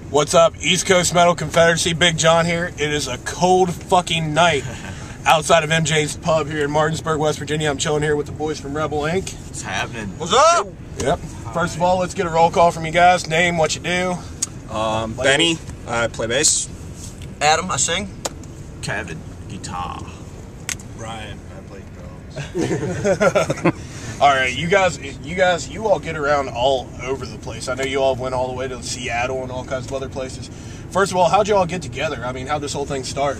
What's up, East Coast Metal Confederacy? Big John here. It is a cold fucking night outside of MJ's Pub here in Martinsburg, West Virginia. I'm chilling here with the boys from Rebel Inc. What's happening? What's up? Yep. First of all, let's get a roll call from you guys. Name, what you do. Benny, I play bass. Adam, I sing. Kevin, guitar. Brian, I play drums. All right, you all get around all over the place. I know you all went all the way to Seattle and all kinds of other places. First of all, how'd you all get together? I mean, how'd this whole thing start?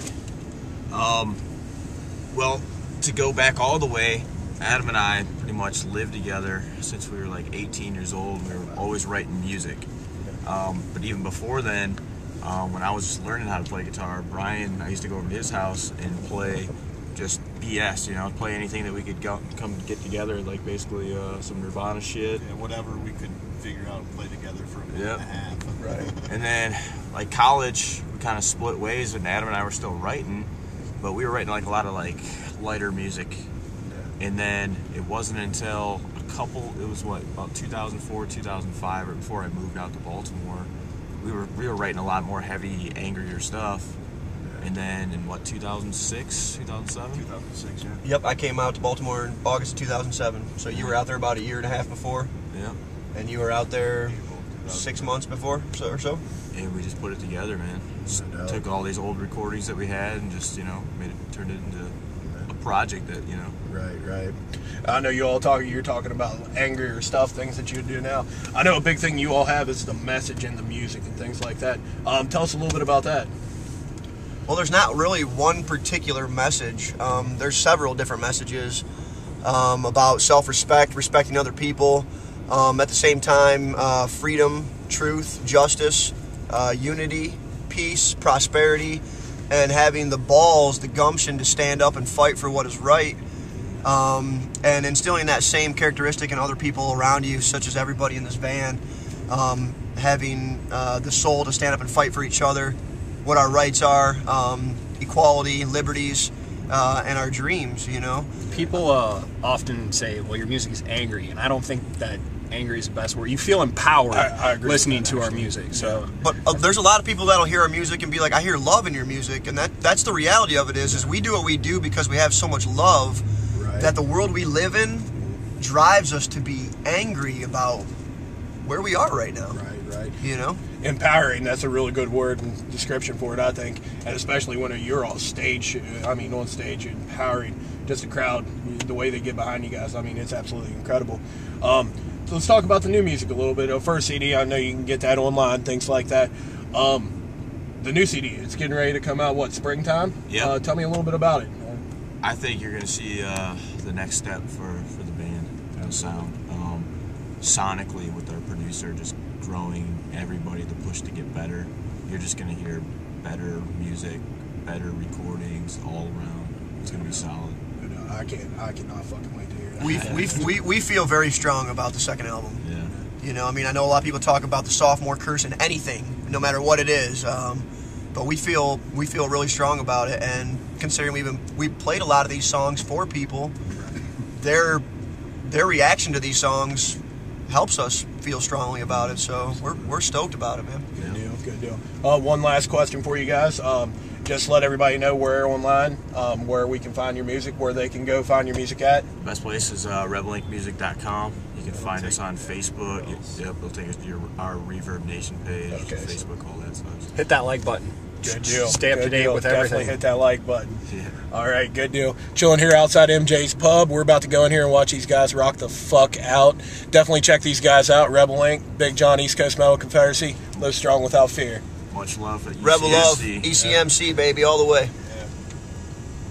Well, to go back all the way, Adam and I pretty much lived together since we were like 18 years old. We were always writing music. But even before then, when I was just learning how to play guitar, Brian, I used to go over to his house and play just BS, you know, play anything that we could come get together, like basically some Nirvana shit. Yeah, whatever we could figure out and play together for a minute and a half. Right. And then, like college, we kind of split ways, and Adam and I were still writing, but we were writing like a lot of like lighter music. And then it wasn't until it was what, about 2004, 2005, or before I moved out to Baltimore, we were writing a lot more heavy, angrier stuff. And then in what, 2006, 2007? 2006, yeah. Yep, I came out to Baltimore in August of 2007. So you were out there about a year and a half before? Yeah. And you were out there 6 months before or so? And we just put it together, man. Just took all these old recordings that we had and just, you know, turned it into a project that, you know. Right. I know you're talking about angrier stuff, things that you do now. I know a big thing you all have is the message and the music and things like that. Tell us a little bit about that. Well, there's not really one particular message. There's several different messages about self-respect, respecting other people. At the same time, freedom, truth, justice, unity, peace, prosperity, and having the balls, the gumption to stand up and fight for what is right. And instilling that same characteristic in other people around you, such as everybody in this van. Having the soul to stand up and fight for each other, what our rights are, equality, liberties, and our dreams, you know. People often say, well, your music is angry, and I don't think that angry is the best word. You feel empowered I agree listening with that, to our actually. music. So, But there's a lot of people that'll hear our music and be like, I hear love in your music, and that's the reality of it is we do what we do because we have so much love that the world we live in drives us to be angry about where we are right now. Right. You know? Empowering, that's a really good word and description for it, I think. And especially when you're on stage, empowering just the crowd, the way they get behind you guys. I mean, it's absolutely incredible. So let's talk about the new music a little bit. First CD, I know you can get that online, things like that. The new CD, it's getting ready to come out, what, springtime? Yeah. Tell me a little bit about it. I think you're going to see the next step for the band, the sound. Sonically, with our producer just growing everybody to push to get better, you're just going to hear better music, better recordings all around. It's going to be solid. I cannot fucking wait to hear that. We feel very strong about the second album. Yeah. You know, I mean, I know a lot of people talk about the sophomore curse in anything, no matter what it is. But we feel really strong about it, and considering we played a lot of these songs for people, their reaction to these songs helps us feel strongly about it. So we're stoked about it, man. Good deal. One last question for you guys. Just let everybody know where online, where we can find your music, where they can go find your music at. The best place is rebelinkmusic.com. You can find us on Facebook. Yep, it'll take us to our Reverb Nation page, Facebook, all that stuff. hit that like button. Good deal. Stay up to date with Definitely everything. hit that like button. Yeah. All right, good deal. Chilling here outside MJ's Pub. We're about to go in here and watch these guys rock the fuck out. Definitely check these guys out. Rebel Inc., Big John, East Coast Metal Confederacy. Live strong without fear. Much love at ECMC. Rebel love, ECMC, baby, all the way.